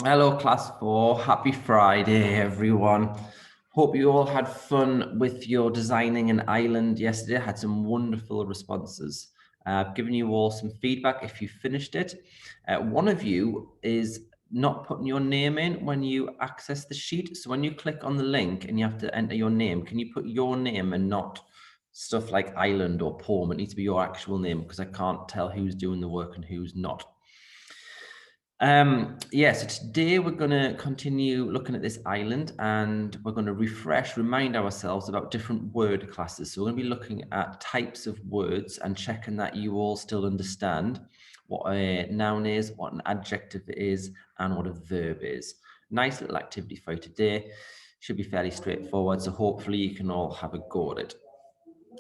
Hello, class 4. Happy Friday, everyone. Hope you all had fun with your designing an island yesterday. Had some wonderful responses. I've given you all some feedback if you finished it. One of you is not putting your name in when you access the sheet. So when you click on the link and you have to enter your name, can you put your name and not stuff like island or poem? It needs to be your actual name because I can't tell who's doing the work and who's not. So today we're going to continue looking at this island and we're going to remind ourselves about different word classes. So we're going to be looking at types of words and checking that you all still understand what a noun is, what an adjective is, and what a verb is. Nice little activity for you today. Should be fairly straightforward, so hopefully you can all have a go at it.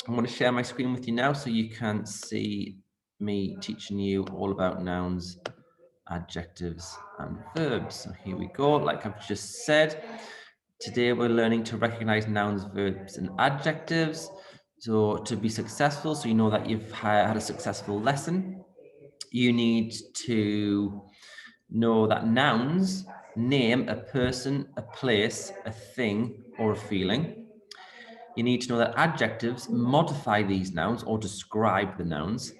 I'm going to share my screen with you now so you can see me teaching you all about nouns, adjectives and verbs. So here we go. Like I've just said, today we're learning to recognize nouns, verbs, and adjectives. So to be successful, so you know that you've had a successful lesson, you need to know that nouns name a person, a place, a thing, or a feeling. You need to know that adjectives modify these nouns or describe the nouns,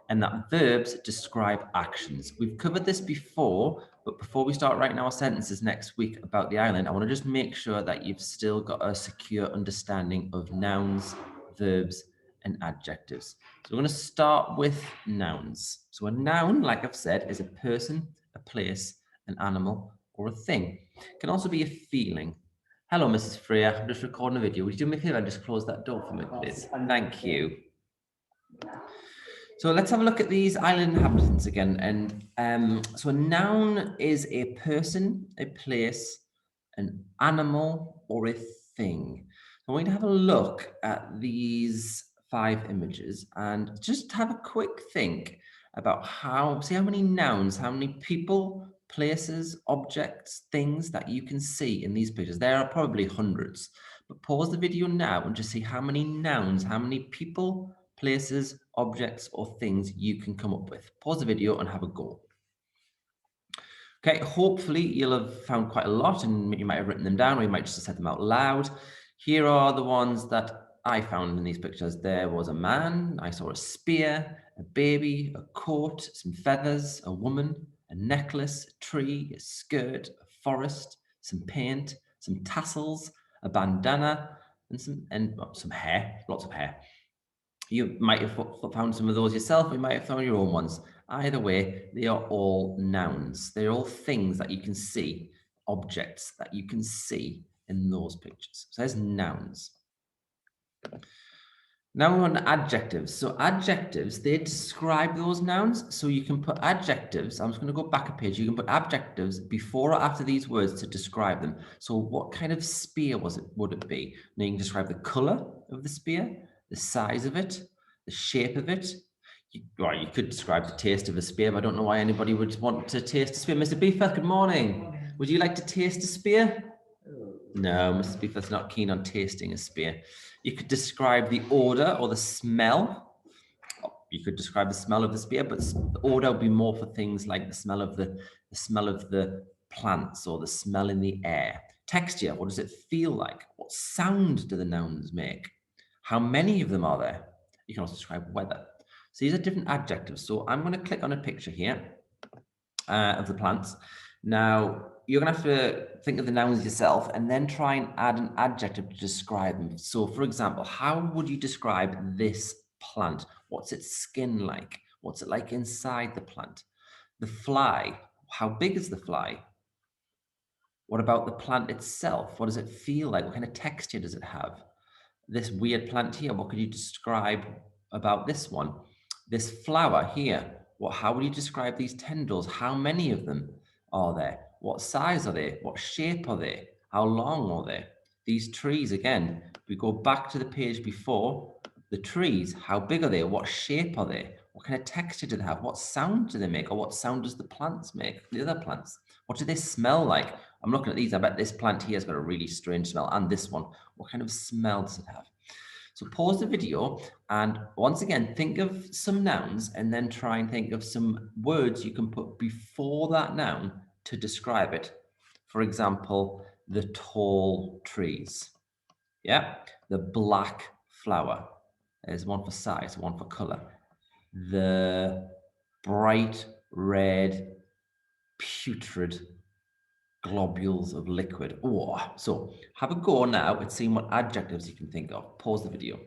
and that verbs describe actions. We've covered this before, but before we start writing our sentences next week about the island, I want to just make sure that you've still got a secure understanding of nouns, verbs, and adjectives. So we're going to start with nouns. So a noun, like I've said, is a person, a place, an animal, or a thing. It can also be a feeling. Hello, Mrs. Freya. I'm just recording a video. Would you do me a favor and just close that door for me, please? Thank you. So let's have a look at these island inhabitants again. And so a noun is a person, a place, an animal, or a thing. So we're going to have a look at these 5 images and just have a quick think about see how many nouns, how many people, places, objects, things that you can see in these pictures. There are probably hundreds, but pause the video now and just see how many nouns, how many people, places, objects, or things you can come up with. Pause the video and have a go. Okay, hopefully you'll have found quite a lot and you might have written them down or you might just have said them out loud. Here are the ones that I found in these pictures. There was a man, I saw a spear, a baby, a coat, some feathers, a woman, a necklace, a tree, a skirt, a forest, some paint, some tassels, a bandana, and some hair, lots of hair. You might have found some of those yourself, you might have found your own ones. Either way, they are all nouns. They're all things that you can see, objects that you can see in those pictures. So there's nouns. Now we're on adjectives. So adjectives, they describe those nouns. So you can put adjectives, I'm just going to go back a page, you can put adjectives before or after these words to describe them. So what kind of spear would it be? Now you can describe the color of the spear, the size of it, the shape of it. You could describe the taste of a spear, but I don't know why anybody would want to taste a spear. Mr. Beefheart, good morning. Would you like to taste a spear? No, Mrs. Beefheart's not keen on tasting a spear. You could describe the odor or the smell. You could describe the smell of the spear, but the odor would be more for things like the smell of the plants or the smell in the air. Texture, what does it feel like? What sound do the nouns make? How many of them are there? You can also describe weather. So these are different adjectives. So I'm going to click on a picture here of the plants. Now, you're going to have to think of the nouns yourself and then try and add an adjective to describe them. So, for example, how would you describe this plant? What's its skin like? What's it like inside the plant? The fly, how big is the fly? What about the plant itself? What does it feel like? What kind of texture does it have? This weird plant here, what could you describe about this one? This flower here, how would you describe these tendrils? How many of them are there? What size are they? What shape are they? How long are they? These trees, again, we go back to the page before. The trees, how big are they? What shape are they? What kind of texture do they have? What sound do they make? Or what sound does the plants make, the other plants? What do they smell like? I'm looking at these, I bet this plant here has got a really strange smell, and this one. What kind of smell does it have? So pause the video and once again, think of some nouns and then try and think of some words you can put before that noun to describe it. For example, the tall trees. Yeah, the black flower. There's one for size, one for color. The bright red putrid globules of liquid. Oh, so have a go now at seeing what adjectives you can think of. Pause the video.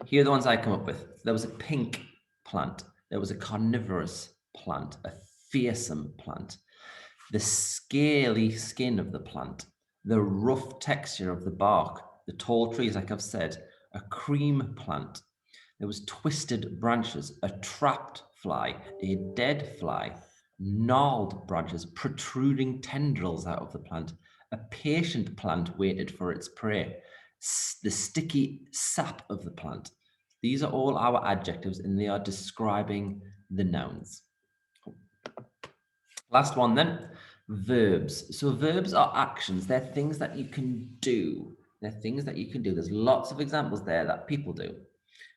Here are the ones I come up with. There was a pink plant. There was a carnivorous plant, a fearsome plant, the scaly skin of the plant, the rough texture of the bark, the tall trees, like I've said, a cream plant. There was twisted branches, a trapped fly, a dead fly, gnarled branches, protruding tendrils out of the plant. A patient plant waited for its prey. The sticky sap of the plant. These are all our adjectives and they are describing the nouns. Last one then, verbs. So verbs are actions. They're things that you can do. They're things that you can do. There's lots of examples there that people do.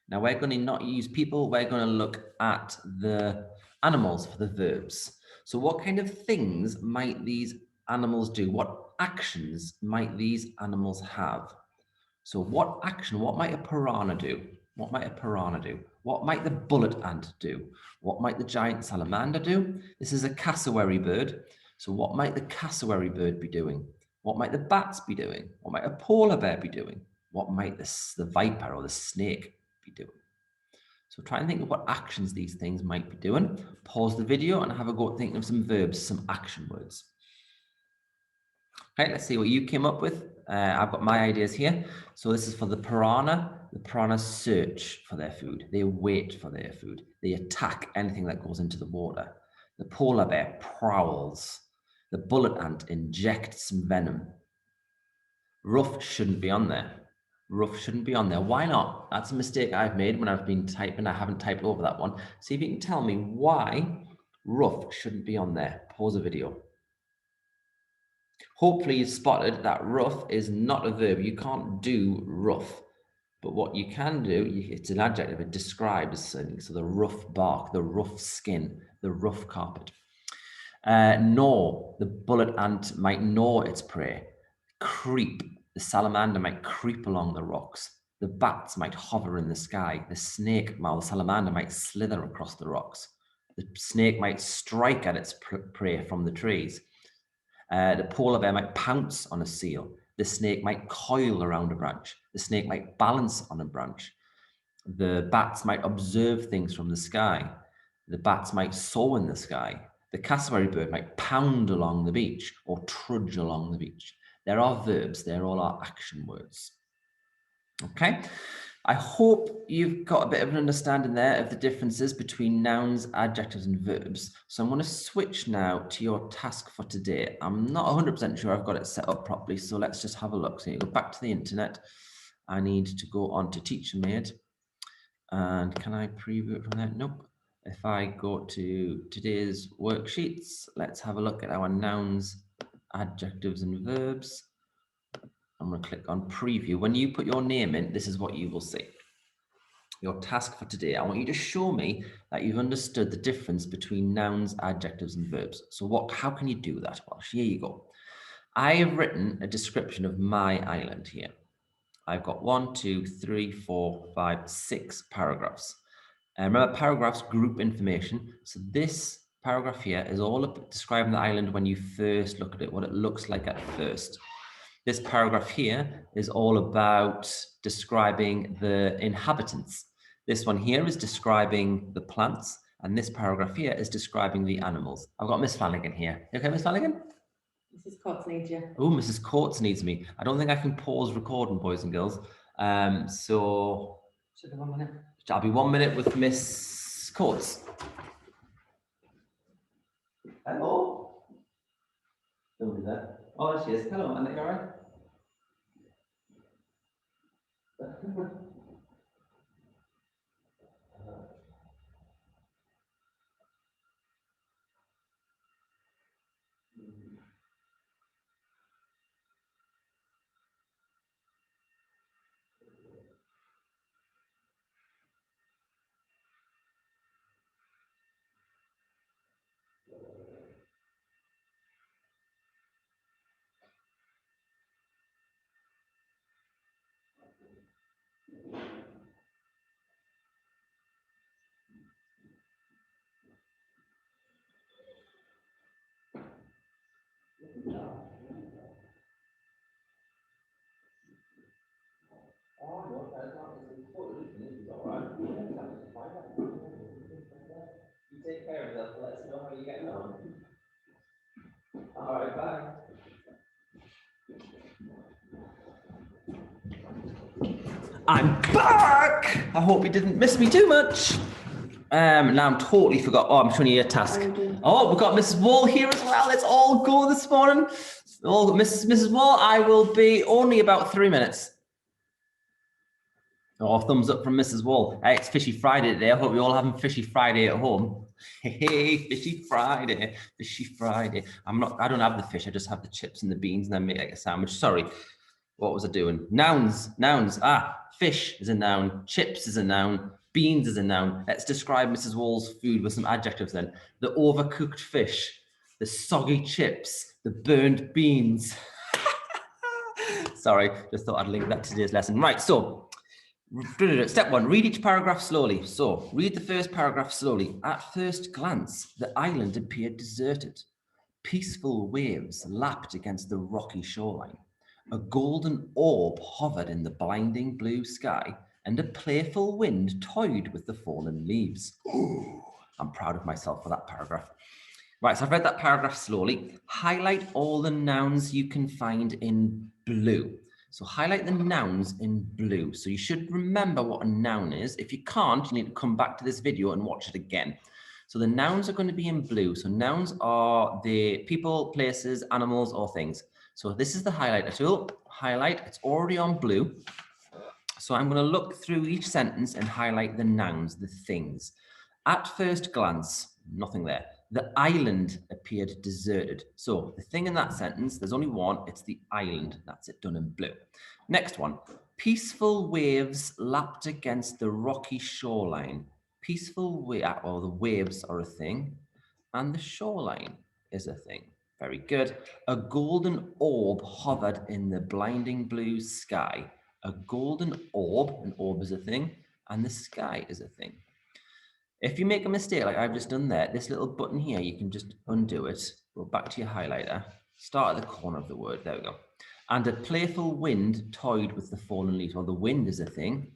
Now we're going to not use people. We're going to look at the animals for the verbs. So what kind of things might these animals do? What actions might these animals have? So what action, what might a piranha do? What might a piranha do? What might the bullet ant do? What might the giant salamander do? This is a cassowary bird. So what might the cassowary bird be doing? What might the bats be doing? What might a polar bear be doing? What might the viper or the snake be doing? So try and think of what actions these things might be doing. Pause the video and have a go at thinking of some verbs, some action words. Okay, let's see what you came up with. I've got my ideas here. So this is for the piranha. The piranhas search for their food. They wait for their food. They attack anything that goes into the water. The polar bear prowls. The bullet ant injects some venom. Rough shouldn't be on there. Rough shouldn't be on there. Why not? That's a mistake I've made when I've been typing. I haven't typed over that one. See if you can tell me why rough shouldn't be on there. Pause the video. Hopefully you spotted that rough is not a verb. You can't do rough. But what you can do, it's an adjective. It describes something. So the rough bark, the rough skin, the rough carpet. Gnaw, the bullet ant might gnaw its prey. Creep, the salamander might creep along the rocks. The bats might hover in the sky. The snake, while the salamander might slither across the rocks. The snake might strike at its prey from the trees. The polar bear might pounce on a seal. The snake might coil around a branch. The snake might balance on a branch. The bats might observe things from the sky. The bats might soar in the sky. The cassowary bird might pound along the beach or trudge along the beach. There are verbs, they're all our action words. Okay, I hope you've got a bit of an understanding there of the differences between nouns, adjectives, and verbs. So I'm going to switch now to your task for today. I'm not 100% sure I've got it set up properly, so let's just have a look. So you go back to the internet. I need to go on to TeacherMade. And can I preview it from there? Nope. If I go to today's worksheets, let's have a look at our nouns, adjectives, and verbs. I'm going to click on preview. When you put your name in, this is what you will see. Your task for today, I want you to show me that you've understood the difference between nouns, adjectives, and verbs. So how can you do that? Well, here you go. I have written a description of my island here. I've got 1, 2, 3, 4, 5, 6 paragraphs. And remember, paragraphs group information. So this paragraph here is all about describing the island when you first look at it, what it looks like at first. This paragraph here is all about describing the inhabitants. This one here is describing the plants, and this paragraph here is describing the animals. I've got Miss Flanagan here. You okay, Miss Flanagan? Mrs. Coates needs you. Oh, Mrs. Coates needs me. I don't think I can pause recording, boys and girls. So Should be 1 minute. I'll be 1 minute with Miss Coates. Hello. Don't do that. Oh, there she is. Hello, Anna. You all right? care of yourself. Let us know how you're getting on. All right, bye. I'm back. I hope you didn't miss me too much. Now I'm totally forgot. Oh, I'm showing you a task. Oh, we've got Mrs. Wall here as well. Let's all go this morning. Oh, Mrs. Wall, I will be only about 3 minutes. Oh, thumbs up from Mrs. Wall. Hey, it's Fishy Friday today. I hope you're all having Fishy Friday at home. Hey, Fishy Friday, Fishy Friday. I don't have the fish. I just have the chips and the beans and then make like a sandwich. Sorry. What was I doing? Nouns. Fish is a noun. Chips is a noun. Beans is a noun. Let's describe Mrs. Wall's food with some adjectives then. The overcooked fish, the soggy chips, the burned beans. Sorry, just thought I'd link that to today's lesson. Right, so step 1, read each paragraph slowly. So read the first paragraph slowly. At first glance, the island appeared deserted. Peaceful waves lapped against the rocky shoreline. A golden orb hovered in the blinding blue sky, and a playful wind toyed with the fallen leaves. Ooh, I'm proud of myself for that paragraph. Right, so I've read that paragraph slowly. Highlight all the nouns you can find in blue. So highlight the nouns in blue. So you should remember what a noun is. If you can't, you need to come back to this video and watch it again. So the nouns are going to be in blue. So nouns are the people, places, animals, or things. So this is the highlighter tool. Highlight, it's already on blue. So I'm going to look through each sentence and highlight the nouns, the things. At first glance, nothing there. The island appeared deserted. So the thing in that sentence, there's only one, it's the island. That's it, done in blue. Next one, peaceful waves lapped against the rocky shoreline. Peaceful the waves are a thing, and the shoreline is a thing. Very good. A golden orb hovered in the blinding blue sky. A golden orb, an orb is a thing, and the sky is a thing. If you make a mistake like I've just done there, this little button here, you can just undo it, go back to your highlighter, start at the corner of the word, there we go. And a playful wind toyed with the fallen leaves. Well, the wind is a thing,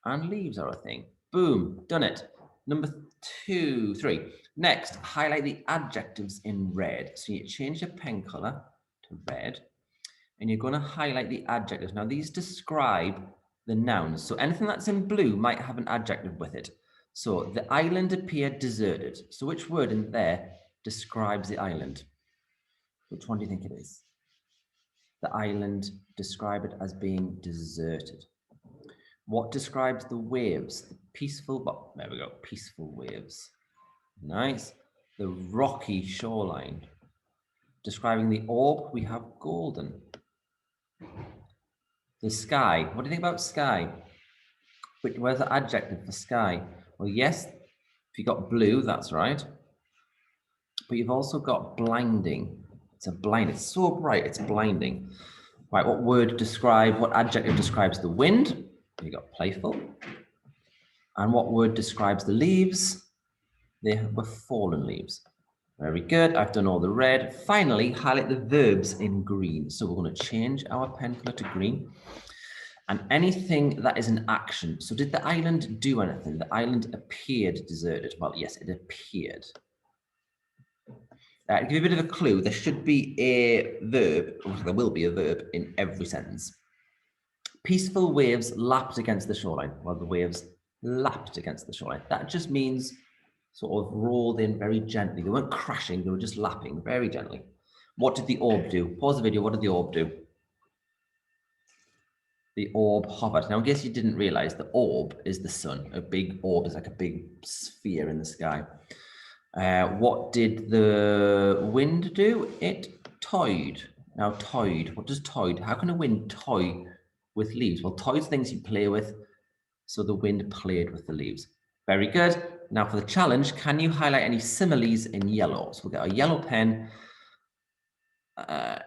and leaves are a thing. Boom, done it. Number 2, 3. Next, highlight the adjectives in red. So you change your pen color to red, and you're going to highlight the adjectives. Now, these describe the nouns. So anything that's in blue might have an adjective with it. So the island appeared deserted. So which word in there describes the island? Which one do you think it is? The island, describe it as being deserted. What describes the waves? The peaceful, well, there we go, peaceful waves. Nice. The rocky shoreline. Describing the orb, we have golden. The sky, what do you think about sky? Where's the adjective for sky? Well, yes, if you got blue, that's right. But you've also got blinding. It's so bright, it's blinding. Right, what adjective describes the wind? You got playful. And what word describes the leaves? They were fallen leaves. Very good, I've done all the red. Finally, highlight the verbs in green. So we're going to change our pen color to green. And anything that is an action. So did the island do anything? The island appeared deserted. Well, yes, it appeared. To give you a bit of a clue, there should be a verb, or there will be a verb in every sentence. Peaceful waves lapped against the shoreline. Well, the waves lapped against the shoreline. That just means sort of rolled in very gently. They weren't crashing, they were just lapping very gently. What did the orb do? Pause the video, what did the orb do? The orb hovered. Now, I guess you didn't realize the orb is the sun. A big orb is like a big sphere in the sky. What did the wind do? It toyed. Now, toyed. What does toyed? How can a wind toy with leaves? Well, toys things you play with. So the wind played with the leaves. Very good. Now for the challenge, can you highlight any similes in yellow? So we'll get a yellow pen.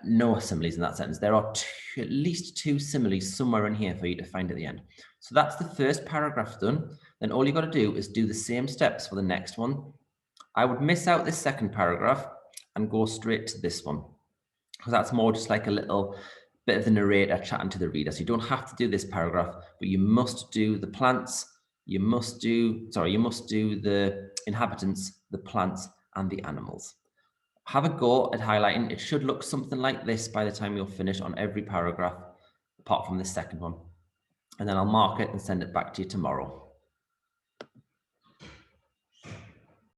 No similes in that sentence. There are at least 2 similes somewhere in here for you to find at the end. So that's the first paragraph done. Then all you got to do is do the same steps for the next one. I would miss out this second paragraph and go straight to this one, because that's more just like a little bit of the narrator chatting to the reader. So you don't have to do this paragraph, but you must do the plants, you must do the inhabitants, the plants, and the animals. Have a go at highlighting. It should look something like this by the time you're finished on every paragraph, apart from the second one. And then I'll mark it and send it back to you tomorrow.